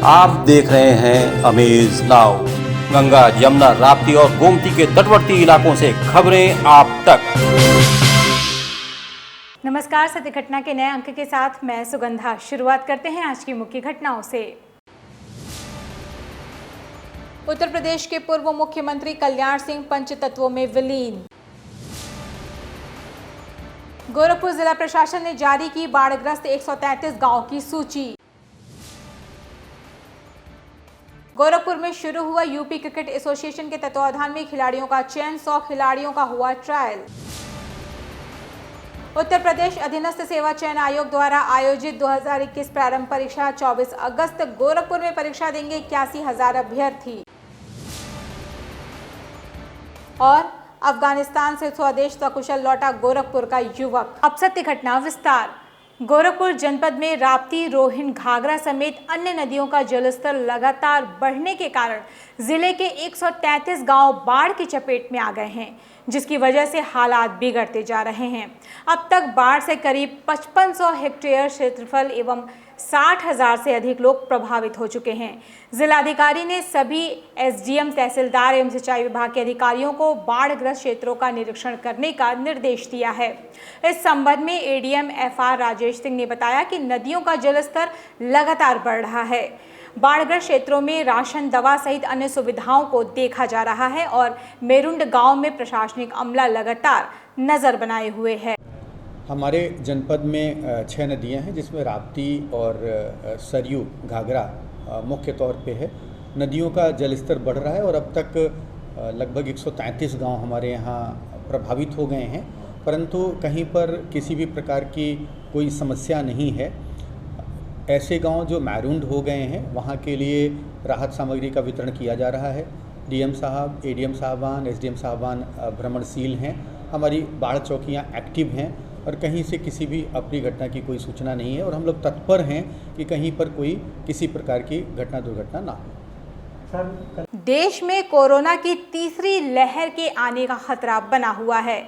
आप देख रहे हैं अमेज नाउ। गंगा, यमुना, राप्ती और गोमती के तटवर्ती इलाकों से खबरें आप तक। नमस्कार, सत्य घटना के नए अंक के साथ मैं सुगंधा। शुरुआत करते हैं आज की मुख्य घटनाओं से। उत्तर प्रदेश के पूर्व मुख्यमंत्री कल्याण सिंह पंचतत्वों में विलीन। गोरखपुर जिला प्रशासन ने जारी की बाढ़ग्रस्त 133 गांवों की सूची। गोरखपुर में शुरू हुआ यूपी क्रिकेट एसोसिएशन के तत्वावधान में खिलाड़ियों का चयन, 100 खिलाड़ियों का हुआ ट्रायल। उत्तर प्रदेश अधीनस्थ सेवा चयन आयोग द्वारा आयोजित 2021 प्रारंभ परीक्षा 24 अगस्त। गोरखपुर में परीक्षा देंगे 81,000 अभ्यर्थी। और अफगानिस्तान से स्वदेश सकुशल लौटा गोरखपुर का युवक। अब सत्य घटना विस्तार। गोरखपुर जनपद में राप्ती, रोहिन, घाघरा समेत अन्य नदियों का जलस्तर लगातार बढ़ने के कारण जिले के 133 गांव बाढ़ की चपेट में आ गए हैं, जिसकी वजह से हालात बिगड़ते जा रहे हैं। अब तक बाढ़ से करीब 5500 हेक्टेयर क्षेत्रफल एवं 60,000 से अधिक लोग प्रभावित हो चुके हैं। जिलाधिकारी ने सभी एसडीएम, तहसीलदार एवं सिंचाई विभाग के अधिकारियों को बाढ़ग्रस्त क्षेत्रों का निरीक्षण करने का निर्देश दिया है। इस संबंध में एडीएम एफआर राजेश सिंह ने बताया कि नदियों का जलस्तर लगातार बढ़ रहा है। बाढ़ग्रस्त क्षेत्रों में राशन, दवा सहित अन्य सुविधाओं को देखा जा रहा है और मेरुंड गांव में प्रशासनिक अमला लगातार नजर बनाए हुए है। हमारे जनपद में 6 नदियां हैं, जिसमें राप्ती और सरयू, घाघरा मुख्य तौर पे है। नदियों का जलस्तर बढ़ रहा है और अब तक लगभग 133 गांव हमारे यहाँ प्रभावित हो गए हैं, परंतु कहीं पर किसी भी प्रकार की कोई समस्या नहीं है। ऐसे गांव जो मैरूंड हो गए हैं, वहाँ के लिए राहत सामग्री का वितरण किया जा रहा है। डीएम साहब, एडीएम साहबान, एसडीएम साहबान भ्रमणशील हैं। हमारी बाढ़ चौकियाँ एक्टिव हैं और कहीं से किसी भी अप्रिय घटना की कोई सूचना नहीं है और हम लोग तत्पर हैं कि कहीं पर कोई किसी प्रकार की घटना दुर्घटना ना हो। देश में कोरोना की तीसरी लहर के आने का खतरा बना हुआ है।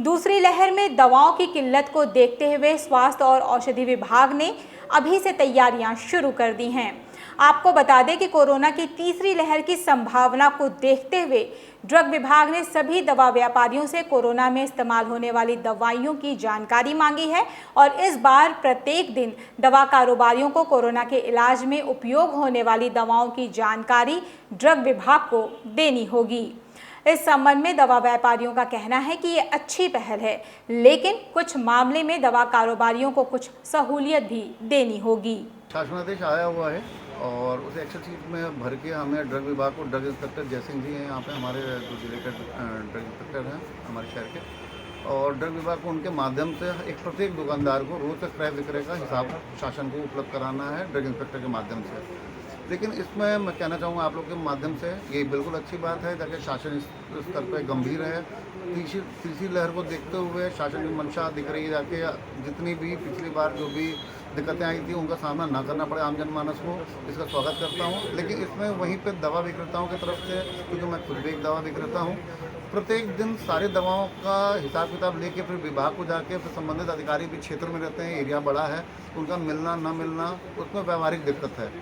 दूसरी लहर में दवाओं की किल्लत को देखते हुए स्वास्थ्य और औषधि विभाग ने अभी से तैयारियां शुरू कर दी हैं। आपको बता दें कि कोरोना की तीसरी लहर की संभावना को देखते हुए ड्रग विभाग ने सभी दवा व्यापारियों से कोरोना में इस्तेमाल होने वाली दवाइयों की जानकारी मांगी है और इस बार प्रत्येक दिन दवा कारोबारियों को कोरोना के इलाज में उपयोग होने वाली दवाओं की जानकारी ड्रग विभाग को देनी होगी। इस संबंध में दवा व्यापारियों का कहना है कि ये अच्छी पहल है, लेकिन कुछ मामले में दवा कारोबारियों को कुछ सहूलियत भी देनी होगी। शासनादेश आया हुआ है और उसे एक्सेल शीट में भर के हमें ड्रग विभाग को, ड्रग इंस्पेक्टर जयसिंह जी हैं यहाँ पे, हमारे जो जिले के ड्रग इंस्पेक्टर हैं हमारे शहर के, और ड्रग विभाग को उनके माध्यम से एक प्रत्येक दुकानदार को रोज का क्रय विक्रय का हिसाब शासन को उपलब्ध कराना है ड्रग इंस्पेक्टर के माध्यम से। लेकिन इसमें मैं कहना चाहूँगा आप लोग के माध्यम से, ये बिल्कुल अच्छी बात है ताकि शासन इस स्तर पर गंभीर है। तीसरी लहर को देखते हुए शासन की मंशा दिख रही है जाके जितनी भी पिछली बार जो भी दिक्कतें आई थी उनका सामना ना करना पड़े आम जनमानस को, इसका स्वागत करता हूँ। लेकिन इसमें वहीं पे दवा विक्रेताओं की तरफ से, क्योंकि मैं खुद भी एक दवा विक्रेता हूँ, प्रत्येक दिन सारी दवाओं का हिसाब किताब लेके फिर विभाग को जाके फिर संबंधित अधिकारी भी क्षेत्र में रहते हैं, एरिया बड़ा है, उनका मिलना न मिलना उसमें व्यावहारिक दिक्कत है।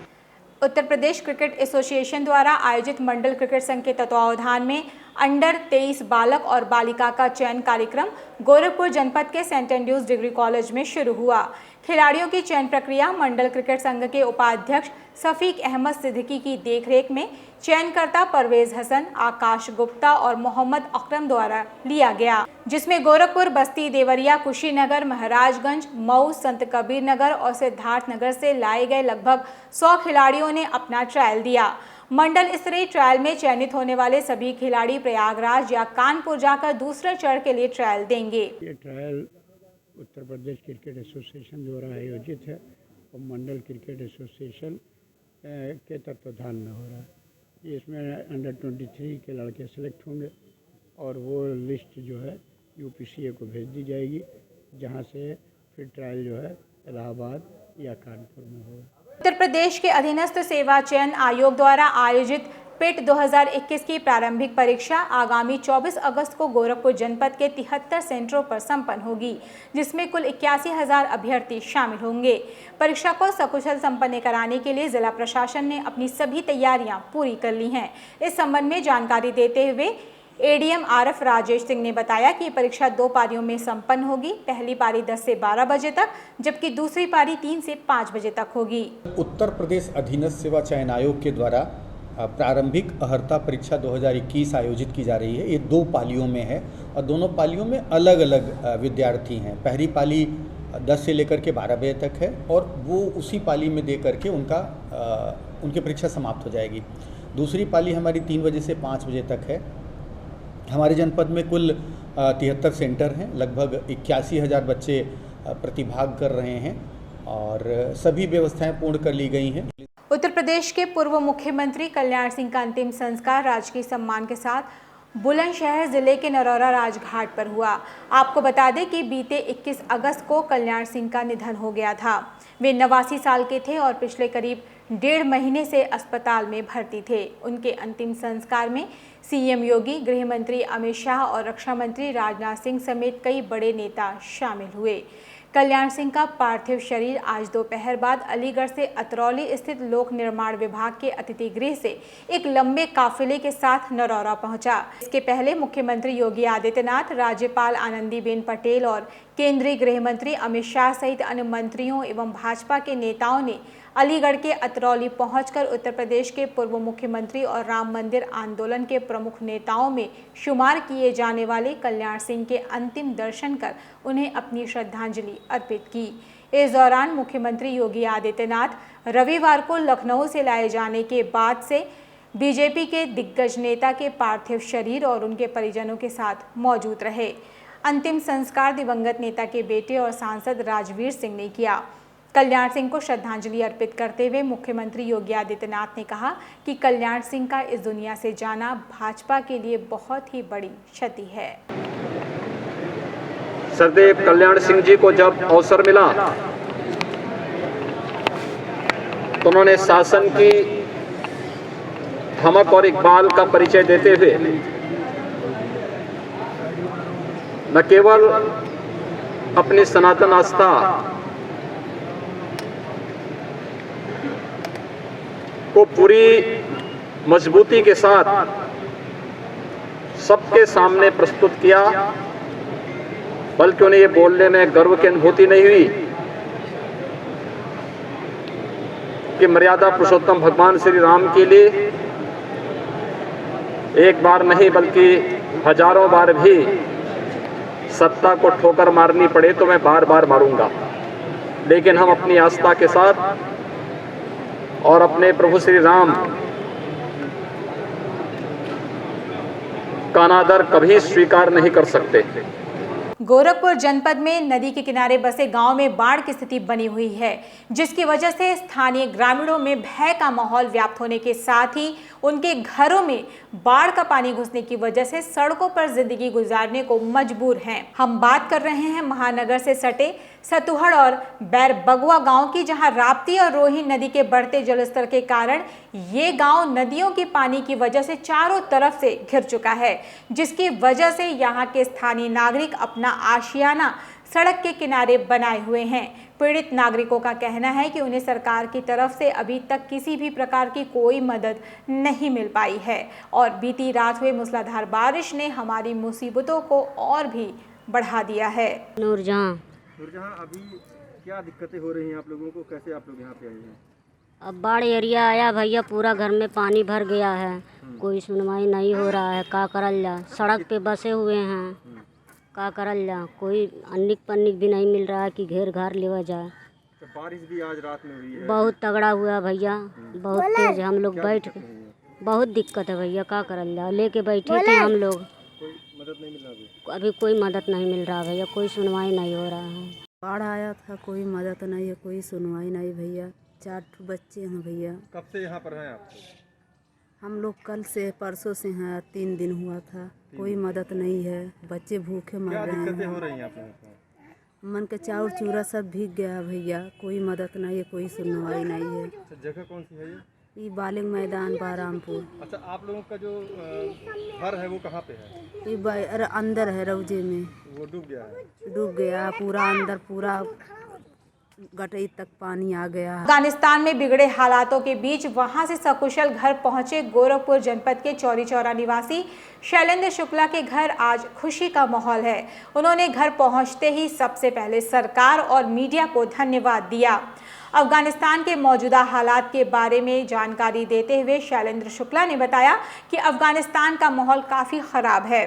उत्तर प्रदेश क्रिकेट एसोसिएशन द्वारा आयोजित मंडल क्रिकेट संघ के तत्वावधान में अंडर 23 बालक और बालिका का चयन कार्यक्रम गोरखपुर जनपद के सेंट एंड्रूज डिग्री कॉलेज में शुरू हुआ। खिलाड़ियों की चयन प्रक्रिया मंडल क्रिकेट संघ के उपाध्यक्ष सफीक अहमद सिद्दीकी की देखरेख में चयनकर्ता परवेज हसन, आकाश गुप्ता और मोहम्मद अकरम द्वारा लिया गया, जिसमें गोरखपुर, बस्ती, देवरिया, कुशीनगर, महाराजगंज, मऊ, संत कबीर नगर और सिद्धार्थ नगर से लाए गए लगभग 100 खिलाड़ियों ने अपना ट्रायल दिया। मंडल स्तरीय ट्रायल में चयनित होने वाले सभी खिलाड़ी प्रयागराज या कानपुर जाकर दूसरे चरण के लिए ट्रायल देंगे। ये trial Uttar Pradesh cricket association द्वारा आयोजित है और मंडल क्रिकेट एसोसिएशन के तत्वाधान में हो रहा है। इसमें अंडर 23 के लड़के सेलेक्ट होंगे और वो लिस्ट जो है यूपीसीए को भेज दी जाएगी, जहाँ से फिर ट्रायल जो है इलाहाबाद या कानपुर में होगा। उत्तर प्रदेश के अधीनस्थ सेवा चयन आयोग द्वारा आयोजित पेट 2021 की प्रारंभिक परीक्षा आगामी 24 अगस्त को गोरखपुर जनपद के 73 सेंटरों पर संपन्न होगी, जिसमें कुल 81,000 अभ्यर्थी शामिल होंगे। परीक्षा को सकुशल संपन्न कराने के लिए जिला प्रशासन ने अपनी सभी तैयारियां पूरी कर ली हैं। इस संबंध में जानकारी देते हुए एडीएम आरएफ राजेश सिंह ने बताया कि परीक्षा 2 पारियों में संपन्न होगी। पहली पारी 10 से 12 बजे तक, जबकि दूसरी पारी 3 से 5 बजे तक होगी। उत्तर प्रदेश अधीनस्थ सेवा चयन आयोग के द्वारा प्रारंभिक अहर्ता परीक्षा 2021 आयोजित की जा रही है। ये 2 पालियों में है और दोनों पालियों में अलग अलग विद्यार्थी हैं। पहली पाली 10 से लेकर के 12 बजे तक है और वो उसी पाली में दे करके उनकी परीक्षा समाप्त हो जाएगी। दूसरी पाली हमारी 3 बजे से 5 बजे तक है। हमारे जनपद में कुल 73 सेंटर हैं, लगभग 81,000 बच्चे प्रतिभाग कर रहे हैं और सभी व्यवस्थाएं पूर्ण कर ली गई हैं। उत्तर प्रदेश के पूर्व मुख्यमंत्री कल्याण सिंह का अंतिम संस्कार राजकीय सम्मान के साथ बुलंदशहर जिले के नरौरा राजघाट पर हुआ। आपको बता दें कि बीते 21 अगस्त को कल्याण सिंह का निधन हो गया था। वे 89 साल के थे और पिछले करीब 1.5 महीने से अस्पताल में भर्ती थे। उनके अंतिम संस्कार में सीएम योगी, गृह मंत्री अमित शाह और रक्षा मंत्री राजनाथ सिंह समेत कई बड़े नेता शामिल हुए। कल्याण सिंह का पार्थिव शरीर आज दोपहर बाद अलीगढ़ से अतरौली स्थित लोक निर्माण विभाग के अतिथि गृह से एक लंबे काफिले के साथ नरौरा पहुंचा। इसके पहले मुख्यमंत्री योगी आदित्यनाथ, राज्यपाल आनंदीबेन पटेल और केंद्रीय गृह मंत्री अमित शाह सहित अन्य मंत्रियों एवं भाजपा के नेताओं ने अलीगढ़ के अतरौली पहुंचकर उत्तर प्रदेश के पूर्व मुख्यमंत्री और राम मंदिर आंदोलन के प्रमुख नेताओं में शुमार किए जाने वाले कल्याण सिंह के अंतिम दर्शन कर उन्हें अपनी श्रद्धांजलि अर्पित की। इस दौरान मुख्यमंत्री योगी आदित्यनाथ रविवार को लखनऊ से लाए जाने के बाद से बीजेपी के दिग्गज नेता के पार्थिव शरीर और उनके परिजनों के साथ मौजूद रहे। अंतिम संस्कार दिवंगत नेता के बेटे और सांसद राजवीर सिंह ने किया। कल्याण सिंह को श्रद्धांजलि अर्पित करते हुए मुख्यमंत्री योगी आदित्यनाथ ने कहा कि कल्याण सिंह का इस दुनिया से जाना भाजपा के लिए बहुत ही बड़ी क्षति है। सरदेव कल्याण सिंह जी को जब अवसर मिला तो उन्होंने शासन की धमक और इकबाल का परिचय देते हुए न केवल अपनी सनातन आस्था को पूरी मजबूती के साथ सबके सामने प्रस्तुत किया, बल्कि उन्हें ये बोलने में गर्व की अनुभूति नहीं हुई कि मर्यादा पुरुषोत्तम भगवान श्री राम के लिए एक बार नहीं बल्कि हजारों बार भी सत्ता को ठोकर मारनी पड़े तो मैं बार बार मारूंगा, लेकिन हम अपनी आस्था के साथ और अपने प्रभु श्री राम का अनादर कभी स्वीकार नहीं कर सकते। गोरखपुर जनपद में नदी के किनारे बसे गांव में बाढ़ की स्थिति बनी हुई है, जिसकी वजह से स्थानीय ग्रामीणों में भय का माहौल व्याप्त होने के साथ ही उनके घरों में बाढ़ का पानी घुसने की वजह से सड़कों पर जिंदगी गुजारने को मजबूर हैं। हम बात कर रहे हैं महानगर से सटे सतुहड़ और बैरबगुआ गांव की, जहां राप्ती और रोहिन नदी के बढ़ते जलस्तर के कारण ये गांव नदियों के पानी की वजह से चारों तरफ से घिर चुका है, जिसकी वजह से यहां के स्थानीय नागरिक अपना आशियाना सड़क के किनारे बनाए हुए हैं। पीड़ित नागरिकों का कहना है कि उन्हें सरकार की तरफ से अभी तक किसी भी प्रकार की कोई मदद नहीं मिल पाई है और बीती रात हुए मूसलाधार बारिश ने हमारी मुसीबतों को और भी बढ़ा दिया है। नूरजहां, अभी क्या दिक्कतें हो रही हैं आप लोगों को? कैसे आप लोग यहाँ पे आए हैं? अब बाढ़ एरिया आया भैया, पूरा घर में पानी भर गया है, कोई सुनवाई नहीं हो रहा है। का करल जा, सड़क पे बसे हुए हैं, का करल जा, कोई अन्निक पन्निक भी नहीं मिल रहा है कि घेर घार लेवा जाए। तो बारिश भी आज रात में हुई है, बहुत तगड़ा हुआ भैया, बहुत तेज। हम लोग बैठ बहुत दिक्कत है भैया, का करल जा, लेके बैठे थे हम लोग। कोई मदद नहीं मिल रहा अभी कोई मदद नहीं मिल रहा भैया, कोई सुनवाई नहीं हो रहा है। बाढ़ आया था, कोई मदद नहीं है, कोई सुनवाई नहीं भैया। 4 बच्चे हैं भैया। कब से यहाँ पर हैं आप? हम लोग कल से परसों से हैं, 3 दिन हुआ था, कोई मदद नहीं है। बच्चे भूखे मर रहे हैं। हो रही हैं आप लोगों को? मन के चाउर चूरा सब भीग गया भैया, कोई मदद नहीं है, कोई सुनवाई नहीं है। अच्छा, जगह कौन सी है ये? ये बालिंग मैदान बहरामपुर। अच्छा, आप लोगों का जो घर है वो कहाँ पे है? ये अरे अंदर है रौजे में, वो डूब गया है? डूब गया पूरा, अंदर पूरा गटई तक पानी आ गया। अफगानिस्तान में बिगड़े हालातों के बीच वहां से सकुशल घर पहुंचे गोरखपुर जनपद के चौरी चौरा निवासी शैलेंद्र शुक्ला के घर आज खुशी का माहौल है। उन्होंने घर पहुंचते ही सबसे पहले सरकार और मीडिया को धन्यवाद दिया। अफगानिस्तान के मौजूदा हालात के बारे में जानकारी देते हुए शैलेंद्र शुक्ला ने बताया कि अफगानिस्तान का माहौल काफ़ी ख़राब है।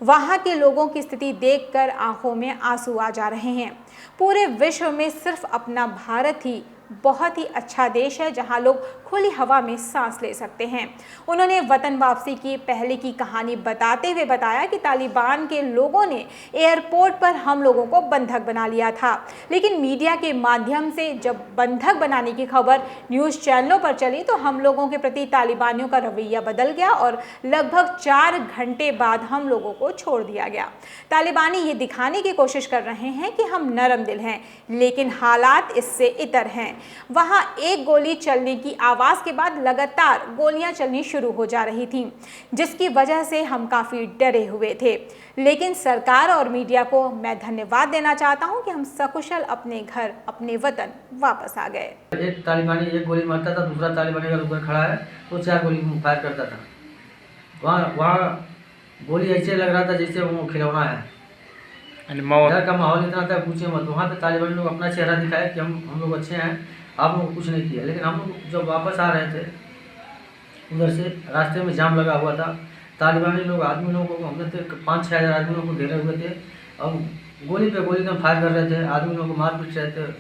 वहाँ के लोगों की स्थिति देखकर आंखों में आंसू आ जा रहे हैं। पूरे विश्व में सिर्फ अपना भारत ही बहुत ही अच्छा देश है जहां लोग खुली हवा में सांस ले सकते हैं। उन्होंने वतन वापसी की पहले की कहानी बताते हुए बताया कि तालिबान के लोगों ने एयरपोर्ट पर हम लोगों को बंधक बना लिया था, लेकिन मीडिया के माध्यम से जब बंधक बनाने की खबर न्यूज़ चैनलों पर चली तो हम लोगों के प्रति तालिबानियों का रवैया बदल गया और लगभग 4 घंटे बाद हम लोगों को छोड़ दिया गया। तालिबानी ये दिखाने की कोशिश कर रहे हैं कि हम नरम दिल हैं, लेकिन हालात इससे इतर हैं। वहां एक गोली चलने की आवाज के बाद लगातार गोलियां चलनी शुरू हो जा रही थीं, जिसकी वजह से हम काफी डरे हुए थे। लेकिन सरकार और मीडिया को मैं धन्यवाद देना चाहता हूं कि हम सकुशल अपने घर, अपने वतन वापस आ गए। एक तालिबानी एक गोली मारता था, दूसरा तालिबानी का ऊपर खड़ा है तो 4 गोली फायर करता था। वहाँ गोली ऐसे लग रहा था जैसे वो खिलौना है। डर का माहौल इतना था पूछे मत। वहाँ पे तालिबानी लोग अपना चेहरा दिखाए कि हम लोग अच्छे हैं, आप लोग कुछ नहीं किया। लेकिन हम लोग जब वापस आ रहे थे उधर से, रास्ते में जाम लगा हुआ था। तालिबानी लोग आदमी लोगों को, हमने 5-6 हज़ार आदमियों को घेरे हुए थे और गोली पे गोली में फायर कर रहे थे, आदमी लोगों को मार पीट रहे थे।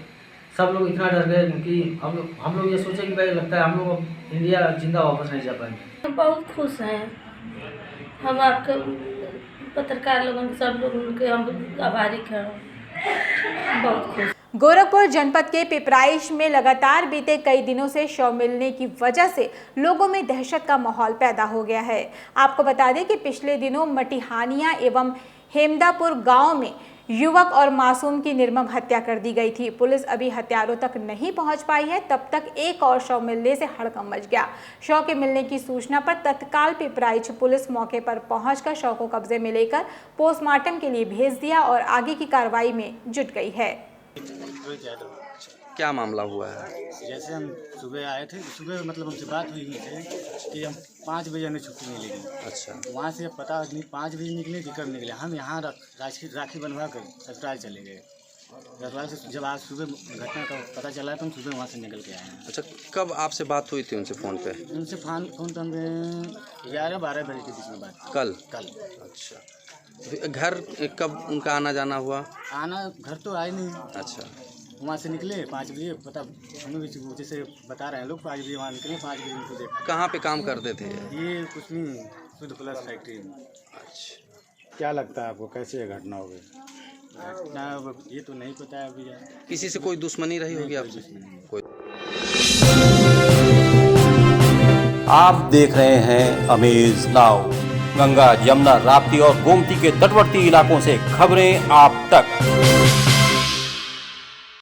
सब लोग इतना डर गए कि हम लोग ये सोचे कि भाई लगता है हम लोग अब इंडिया जिंदा वापस नहीं जा पाएंगे। बहुत खुश हैं हम, आपके पत्रकार लोगों के, सब लोग उनके हम आभारी हैं, बहुत खुश। गोरखपुर जनपद के पिपराइश में लगातार बीते कई दिनों से शव मिलने की वजह से लोगों में दहशत का माहौल पैदा हो गया है। आपको बता दें कि पिछले दिनों मटिहानिया एवं हेमदापुर गांव में युवक और मासूम की निर्मम हत्या कर दी गई थी। पुलिस अभी हत्यारों तक नहीं पहुंच पाई है। तब तक एक और शव मिलने से हड़कंप मच गया। शव के मिलने की सूचना पर तत्काल पिपराइच पुलिस मौके पर पहुंचकर शव को कब्जे में लेकर पोस्टमार्टम के लिए भेज दिया और आगे की कार्रवाई में जुट गई है। क्या मामला हुआ है? जैसे हम सुबह आए थे, सुबह मतलब हमसे बात हुई थी कि हम 5 बजे हमें छुट्टी मिलेगी। अच्छा, वहाँ से पता नहीं 5 बजे निकले कि कब निकले। हम यहाँ राखी बनवा कर ससुराल चले गए। ससुराल से जब आज सुबह घटना का पता चला तो हम सुबह वहाँ से निकल के आए हैं। अच्छा, कब आपसे बात हुई थी उनसे फ़ोन पे? उनसे फ़ोन तो हमें 11-12 बजे के बीच में बात। कल? अच्छा, घर कब उनका आना जाना हुआ? आना घर तो आए नहीं। अच्छा, वहाँ से निकले 5 बजे, पता हमें भी जैसे बता रहे हैं लोग 5 बजे वहाँ निकले, 5 बजे उनको देखा। कहाँ पे काम करते थे? ये कुछ नहीं, शुद्ध प्लस फैक्ट्री में। अच्छा, क्या लगता है आपको, कैसे ये घटना हो गई? घटना ये तो नहीं पता है अभी। किसी से कोई दुश्मनी रही होगी आपसे? कोई। आप देख रहे हैं अमेज नाउ। गंगा, यमुना, राप्ती और गोमती के तटवर्ती इलाकों से खबरें आप तक।